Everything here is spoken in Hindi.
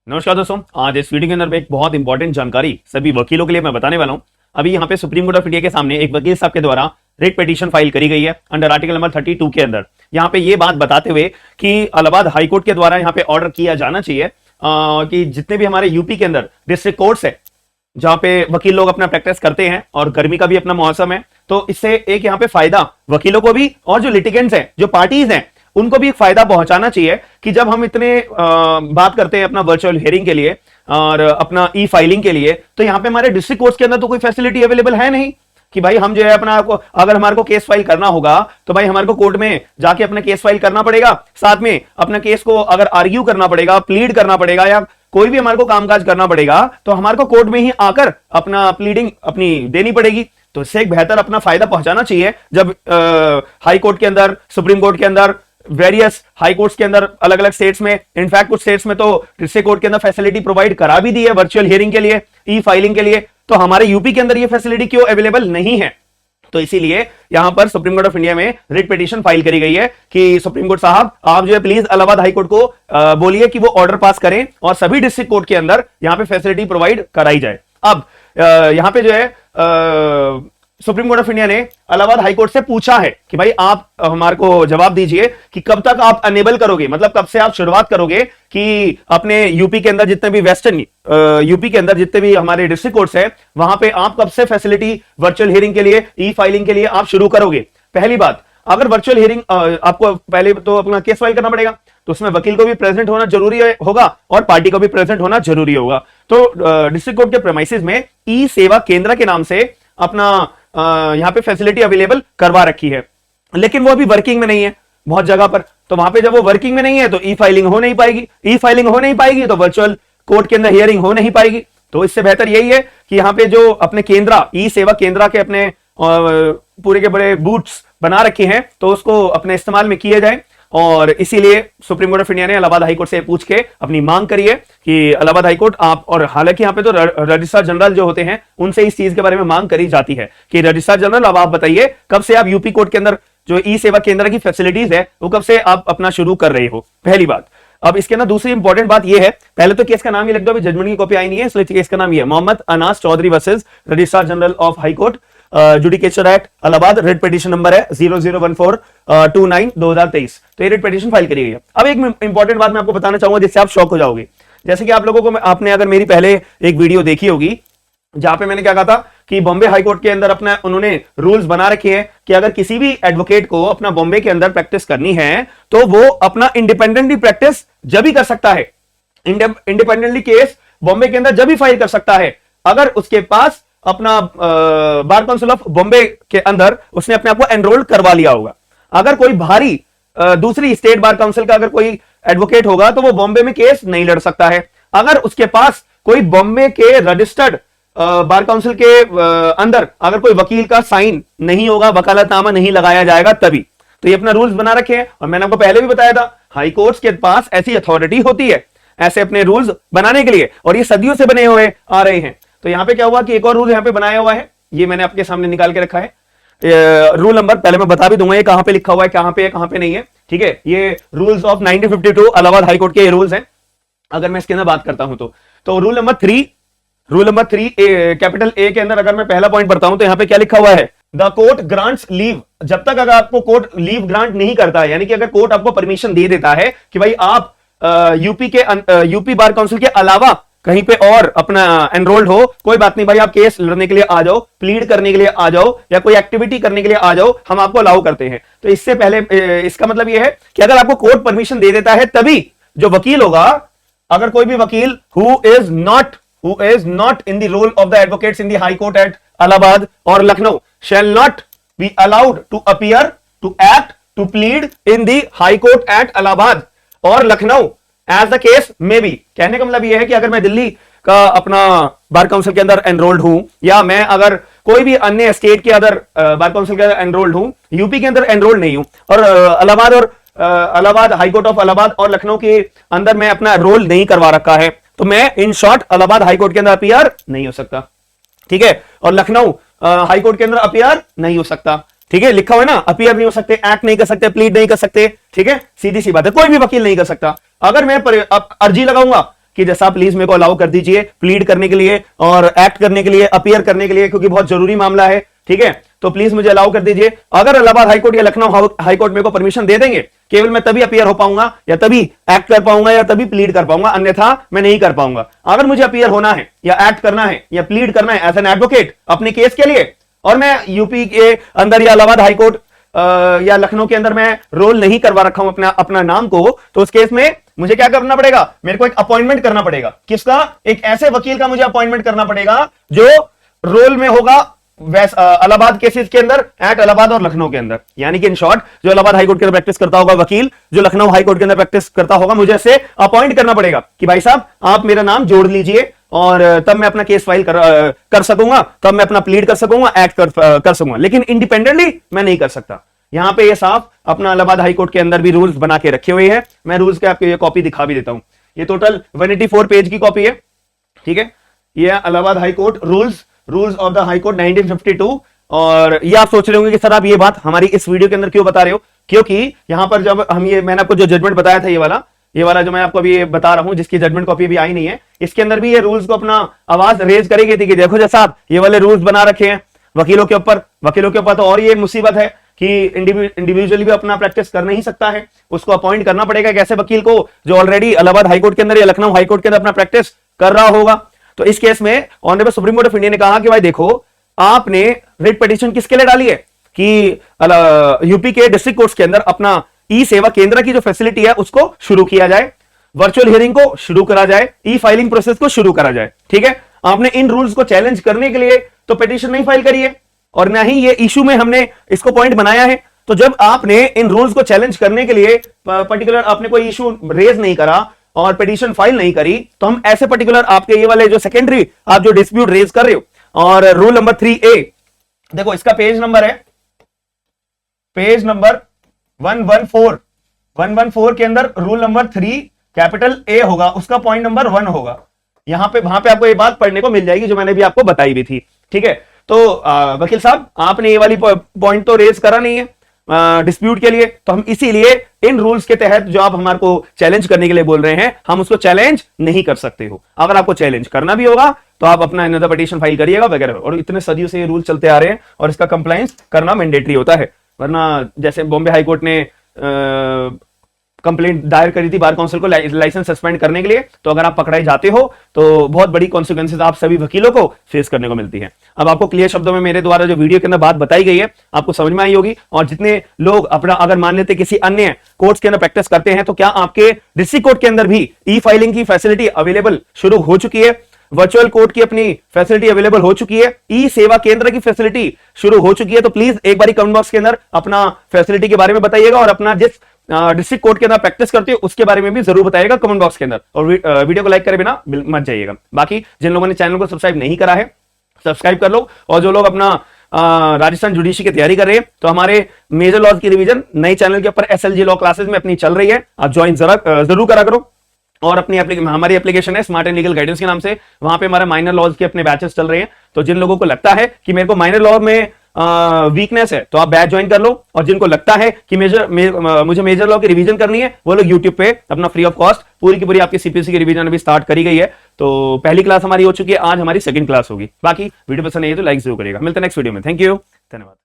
नमस्कार दोस्तों, आज इस वीडियो के अंदर एक बहुत इंपॉर्टेंट जानकारी सभी वकीलों के लिए मैं बताने वाला हूं। अभी यहाँ पे सुप्रीम कोर्ट ऑफ इंडिया के सामने एक वकील साहब के द्वारा रिट पिटीशन फाइल करी गई है अंडर आर्टिकल नंबर 32 के अंदर। यहाँ पे ये बात बताते हुए कि इलाहाबाद हाई कोर्ट के द्वारा यहाँ पे ऑर्डर किया जाना चाहिए कि जितने भी हमारे यूपी के अंदर डिस्ट्रिक्ट कोर्ट्स है जहां पे वकील लोग अपना प्रैक्टिस करते हैं और गर्मी का भी अपना मौसम है, तो इससे एक यहाँ पे फायदा वकीलों को भी और जो लिटिगेंट्स हैं, जो पार्टीज हैं, उनको भी एक फायदा पहुंचाना चाहिए कि जब हम इतने बात करते हैं अपना वर्चुअल हियरिंग के लिए और अपना ई फाइलिंग के लिए, तो यहाँ पे हमारे डिस्ट्रिक्ट कोर्ट्स के अंदर तो कोई फैसिलिटी अवेलेबल है नहीं कि भाई हम जो है अपना अगर हमारे को केस फाइल करना होगा तो भाई हमारे को कोर्ट में जाके अपना केस फाइल करना पड़ेगा, साथ में अपना केस को अगर आर्ग्यू करना पड़ेगा, प्लीड करना पड़ेगा या कोई भी हमारे को कामकाज करना पड़ेगा तो हमारे को कोर्ट में ही आकर अपना प्लीडिंग अपनी देनी पड़ेगी। तो इससे एक बेहतर अपना फायदा पहुंचाना चाहिए जब हाई कोर्ट के अंदर, सुप्रीम कोर्ट के अंदर, वेरियस हाई कोर्ट्स के अंदर, अलग अलग स्टेट्स में, इनफैक्ट कुछ स्टेट्स में तो डिस्ट्रिक्ट कोर्ट के अंदर फैसिलिटी प्रोवाइड करा भी दी है वर्चुअल हियरिंग के लिए, ई फाइलिंग के लिए। तो हमारे यूपी के अंदर ये फैसिलिटी क्यों अवेलेबल नहीं है? तो इसीलिए यहां पर सुप्रीम कोर्ट ऑफ इंडिया में रिट पिटीशन फाइल करी गई है कि सुप्रीम कोर्ट साहब आप जो है प्लीज इलाहाबाद हाई कोर्ट को बोलिए कि वो ऑर्डर पास करें और सभी डिस्ट्रिक्ट कोर्ट के अंदर यहां पे फैसिलिटी प्रोवाइड कराई जाए। अब यहां पे जो है सुप्रीम कोर्ट ऑफ इंडिया ने इलाहाबाद हाई कोर्ट से पूछा है कि भाई आप हमारे को जवाब दीजिए कि कब तक आप अनेबल करोगे, मतलब कब से आप शुरुआत करोगे कि अपने यूपी के अंदर जितने भी वेस्टर्न यूपी के अंदर जितने भी हमारे डिस्ट्रिक्ट कोर्ट्स हैं वहां पे आप कब से फैसिलिटी वर्चुअल हियरिंग के लिए, ई फाइलिंग के लिए आप शुरू करोगे। पहली बात, अगर वर्चुअल हियरिंग आपको पहले तो अपना केस फाइल करना पड़ेगा, तो उसमें वकील को भी प्रेजेंट होना जरूरी होगा और पार्टी को भी प्रेजेंट होना जरूरी होगा। तो डिस्ट्रिक्ट कोर्ट के प्रेमाइसिस में ई सेवा केंद्र के नाम से अपना यहां पे फैसिलिटी अवेलेबल करवा रखी है, लेकिन वो अभी वर्किंग में नहीं है बहुत जगह पर। तो वहां पे जब वो वर्किंग में नहीं है तो ई फाइलिंग हो नहीं पाएगी, ई फाइलिंग हो नहीं पाएगी तो वर्चुअल कोर्ट के अंदर हियरिंग हो नहीं पाएगी। तो इससे बेहतर यही है कि यहाँ पे जो अपने केंद्र, ई सेवा केंद्र के अपने पूरे के बड़े बूथ्स बना रखे हैं तो उसको अपने इस्तेमाल में किए जाए। और इसीलिए सुप्रीम कोर्ट ऑफ इंडिया ने इलाहाबाद हाई कोर्ट से पूछ के अपनी मांग करी है कि इलाहाबाद हाई कोर्ट आप, और हालांकि यहाँ पे तो रजिस्ट्रार जनरल जो होते हैं उनसे इस चीज के बारे में मांग करी जाती है कि रजिस्ट्रार जनरल अब आप बताइए कब से आप यूपी कोर्ट के अंदर जो ई सेवा केंद्र की फैसिलिटीज है वो कब से आप अपना शुरू कर रहे हो, पहली बात। अब इसके अंदर दूसरी इंपॉर्टेंट बात यह है, पहले तो केस का नाम ही लिख दो, अभी जजमेंट की कॉपी आई नहीं है इसलिए केस का नाम यह है Mohammad Anas Chaudhary versus registrar general of high court judicature act Allahabad, writ petition number है 001429/2023। तो ये रिट पिटीशन फाइल करी गई है। अब एक इंपॉर्टेंट बात मैं आपको बताना चाहूंगा जिससे आप शॉक हो जाओगे। जैसे कि आप लोगों को, आपने अगर मेरी पहले एक वीडियो देखी होगी जहां पे मैंने क्या कहा था कि बॉम्बे हाई कोर्ट के अंदर अपना उन्होंने रूल्स बना रखे हैं कि अगर किसी भी एडवोकेट को अपना बॉम्बे के अंदर प्रैक्टिस करनी है तो वो अपना इंडिपेंडेंटली प्रैक्टिस जब भी कर सकता है, इंडिपेंडेंटली केस बॉम्बे के अंदर जब भी फाइल कर सकता है अगर उसके पास अपना बार काउंसिल ऑफ बॉम्बे के अंदर उसने अपने आप को एनरोल करवा लिया होगा। अगर कोई भारी दूसरी स्टेट बार काउंसिल का अगर कोई एडवोकेट होगा तो वो बॉम्बे में केस नहीं लड़ सकता है। अगर उसके पास कोई बॉम्बे के रजिस्टर्ड बार काउंसिल के अंदर अगर कोई वकील का साइन नहीं होगा, वकालतनामा नहीं लगाया जाएगा तभी। तो ये अपना रूल्स बना रखे हैं और मैंने आपको पहले भी बताया था हाई कोर्ट्स के पास ऐसी अथॉरिटी होती है ऐसे अपने रूल्स बनाने के लिए, और ये सदियों से बने हुए आ रहे हैं। तो यहां पे क्या हुआ कि एक और रूल यहां पे बनाया हुआ है, ये मैंने आपके सामने निकाल के रखा है। रूल नंबर पहले मैं बता भी दूंगा ये कहां पे लिखा हुआ है, कहां पे नहीं है, ठीक है। ये rules of 1952 Allahabad high court के रूल्स हैं। अगर मैं इसके अंदर बात करता हूं तो रूल नंबर 3 कैपिटल ए के अंदर अगर मैं पहला पॉइंट पढ़ता हूं तो यहां पे क्या लिखा हुआ है, द कोर्ट ग्रांट्स लीव। जब तक अगर आपको कोर्ट लीव ग्रांट नहीं करता है, यानी कि अगर कोर्ट आपको परमिशन दे देता है कि भाई आप यूपी बार काउंसिल के अलावा कहीं पे और अपना एनरोल्ड हो, कोई बात नहीं भाई आप केस लड़ने के लिए आ जाओ, प्लीड करने के लिए आ जाओ या कोई एक्टिविटी करने के लिए आ जाओ, हम आपको अलाउ करते हैं। तो इससे पहले इसका मतलब यह है कि अगर आपको कोर्ट परमिशन दे देता है तभी जो वकील होगा, अगर कोई भी वकील who is not in the roll of the advocates in the high court at Allahabad और Lucknow shall not be allowed to appear, to act, to plead in the high court at Allahabad और Lucknow as the case may be. कहने का मतलब यह है कि अगर मैं दिल्ली का अपना बार काउंसिल के अंदर एनरोल्ड हूं या मैं अगर कोई भी अन्य स्टेट के अंदर बार काउंसिल के अंदर एनरोल्ड हूं, यूपी के अंदर एनरोल्ड नहीं हूं और Allahabad high court of Allahabad और लखनऊ के अंदर मैं अपना रोल नहीं करवा रखा है, तो मैं in short Allahabad high court के अंदर अपीयर नहीं हो सकता, ठीक है। और लखनऊ हाई कोर्ट के अंदर अपीयर नहीं हो सकता, ठीक है, लिखा हुआ है ना, अपीयर नहीं हो सकते, एक्ट नहीं कर सकते, प्लीड नहीं कर सकते, ठीक है, सीधी सी बात है, कोई भी वकील नहीं कर सकता। अगर मैं अर्जी लगाऊंगा कि जैसा प्लीज मेरे को अलाउ कर दीजिए प्लीड करने के लिए और एक्ट करने के लिए, अपीयर करने के लिए, क्योंकि बहुत जरूरी मामला है, ठीक है, तो प्लीज मुझे अलाउ कर दीजिए। अगर इलाहाबाद हाईकोर्ट या लखनऊ हाईकोर्ट मेरे को परमिशन दे देंगे, केवल मैं तभी अपीयर हो पाऊंगा या तभी एक्ट कर पाऊंगा या तभी प्लीड कर पाऊंगा, अन्यथा मैं नहीं कर पाऊंगा। अगर मुझे अपीयर होना है या एक्ट करना है या प्लीड करना है एज एन एडवोकेट अपने केस के लिए, और मैं यूपी के अंदर या इलाहाबाद हाईकोर्ट या लखनऊ के अंदर मैं रोल नहीं करवा रखा हूं अपना नाम को, तो उस केस में मुझे क्या करना पड़ेगा, मेरे को एक अपॉइंटमेंट करना पड़ेगा। किसका? एक ऐसे वकील का मुझे अपॉइंटमेंट करना पड़ेगा जो रोल में होगा इलाहाबाद केसेस के अंदर, एट इलाहाबाद और लखनऊ के अंदर। यानी कि इन शॉर्ट, जो इलाहाबाद हाईकोर्ट के अंदर प्रैक्टिस करता होगा वकील, जो लखनऊ हाईकोर्ट के अंदर प्रैक्टिस करता होगा, मुझे ऐसे अपॉइंट करना पड़ेगा कि भाई साहब आप मेरा नाम जोड़ लीजिए, और तब मैं अपना केस फाइल कर सकूंगा, तब मैं अपना प्लीड कर सकूंगा, एक्ट कर सकूंगा। लेकिन इंडिपेंडेंटली मैं नहीं कर सकता। यहां पे ये साफ अपना इलाहाबाद हाईकोर्ट के अंदर भी रूल्स बना के रखे हुए हैं। मैं रूल्स के आपको ये कॉपी दिखा भी देता हूं। ये टोटल 184 पेज की कॉपी है, ठीक है। ये Allahabad high court rules of the high court 1952। और ये आप सोच रहे होंगे कि सर आप ये बात हमारी इस वीडियो के अंदर क्यों बता रहे हो? क्योंकि यहां पर जब मैंने आपको जो जजमेंट बताया था, ये वाला जो मैं आपको अभी बता रहा हूं, जिसकी जजमेंट कॉपी भी आई नहीं है, इसके अंदर भी ये रूल्स को अपना आवाज रेज करेगी थी कि देखो जैसा आप ये वाले रूल्स बना रखे हैं वकीलों के ऊपर तो और ये मुसीबत है कि इंडिविजुअली भी अपना प्रैक्टिस कर नहीं सकता है, उसको अपॉइंट करना पड़ेगा एक ऐसे वकील को जो ऑलरेडी इलाहाबाद हाईकोर्ट के अंदर या लखनऊ हाईकोर्ट के अंदर अपना प्रैक्टिस कर रहा होगा। तो इस केस में honourable supreme court of India ने कहा कि भाई देखो, आपने रिट पिटीशन किसके लिए डाली है कि यूपी के डिस्ट्रिक्ट कोर्ट्स के अंदर अपना ई सेवा केंद्र की जो फैसिलिटी है उसको शुरू किया जाए, वर्चुअल हियरिंग को शुरू करा जाए, ई फाइलिंग प्रोसेस को शुरू करा जाए, ठीक है। आपने इन रूल्स को चैलेंज करने के लिए तो पिटीशन नहीं फाइल करी है, और ना ही ये इशू में हमने इसको पॉइंट बनाया है। तो जब आपने इन रूल्स को चैलेंज करने के लिए पर्टिकुलर आपने कोई इशू रेज नहीं करा और पिटीशन फाइल नहीं करी, तो हम ऐसे पर्टिकुलर आपके ये वाले जो सेकेंडरी आप जो डिस्प्यूट रेज कर रहे हो, और रूल नंबर 3A देखो, इसका पेज नंबर है, पेज नंबर 114 के अंदर रूल नंबर 3 कैपिटल A होगा, उसका पॉइंट नंबर 1 होगा। वहां पे आपको ये बात पढ़ने को मिल जाएगी जो मैंने भी आपको बताई भी थी, ठीक है। तो वकील साहब आपने ये वाली पॉइंट तो रेज करा नहीं है डिस्प्यूट के लिए, तो हम इसीलिए इन रूल्स के तहत जो आप हमारे को चैलेंज करने के लिए बोल रहे हैं, हम उसको चैलेंज नहीं कर सकते हो। अगर आपको चैलेंज करना भी होगा तो आप अपना अनदर पिटीशन फाइल करिएगा वगैरह। और इतने सदियों से ये रूल चलते आ रहे हैं और इसका कंप्लायंस करना मैंडेटरी होता है, वरना जैसे बॉम्बे हाईकोर्ट ने कंप्लेंट दायर करी थी बार काउंसिल को लाइसेंस सस्पेंड करने के लिए, तो अगर आप पकड़ाए जाते हो तो बहुत बड़ी कॉन्सिक्वेंसेस आप सभी वकीलों को फेस करने को मिलती है। अब आपको क्लियर शब्दों में मेरे द्वारा जो वीडियो के अंदर बात बताई गई है आपको समझ में आई होगी। और जितने लोग अपना अगर मान लेते किसी अन्य कोर्ट्स के अंदर प्रैक्टिस करते हैं, तो क्या आपके डिस्ट्रिक्ट कोर्ट के अंदर भी ई फाइलिंग की फैसिलिटी अवेलेबल शुरू हो चुकी है, वर्चुअल कोर्ट की अपनी फैसिलिटी अवेलेबल हो चुकी है, ई सेवा केंद्र की फैसिलिटी शुरू हो चुकी है, तो प्लीज एक बार कमेंट बॉक्स के अंदर अपना फैसिलिटी के बारे में बताइएगा, और अपना जिस डिस्ट्रिक्ट कोर्ट के अंदर प्रैक्टिस करते हो उसके बारे में भी जरूर बताइएगा कमेंट बॉक्स के अंदर। और वीडियो को लाइक करे बिना मत जाइएगा। बाकी जिन लोगों ने चैनल को सब्सक्राइब नहीं करा है, सब्सक्राइब कर लो। और जो लोग अपना राजस्थान जुडिशरी की तैयारी कर रहे हैं, तो हमारे मेजर लॉज की रिवीजन नई चैनल के ऊपर SLG लॉ क्लासेस में अपनी चल रही है, आप ज्वाइन जरूर करा करो। और अपनी हमारी एप्लीकेशन है स्मार्ट एंड लीगल गाइडेंस के नाम से, वहां पे हमारे माइनर लॉज के अपने बैचेस चल रहे हैं। तो जिन लोगों को लगता है कि मेरे को माइनर लॉ में वीकनेस है, तो आप बैच ज्वाइन कर लो। और जिनको लगता है कि मुझे मेजर लॉ की रिवीजन करनी है, वो लोग यूट्यूब पे अपना फ्री ऑफ कॉस्ट पूरी की पूरी आपकी CPC की रिवीजन अभी स्टार्ट करी गई है। तो पहली क्लास हमारी हो चुकी है, आज हमारी सेकंड क्लास होगी। बाकी वीडियो पसंद नहीं है तो लाइक जरूर करिएगा। मिलते हैं नेक्स्ट वीडियो में। थैंक यू, धन्यवाद।